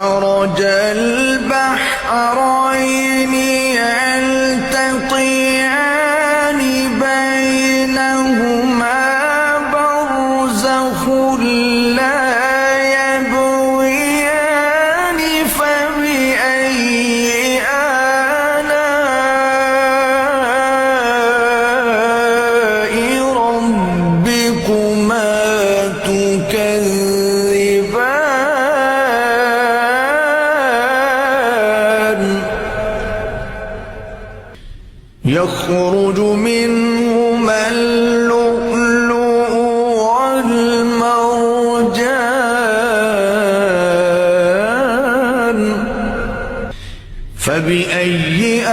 مرج البحرين يلتقيان بينهما برزخ لا يبغيان فبأي آلاء ربكما تكذبان يخرج منهما اللؤلؤ والمرجان فبأي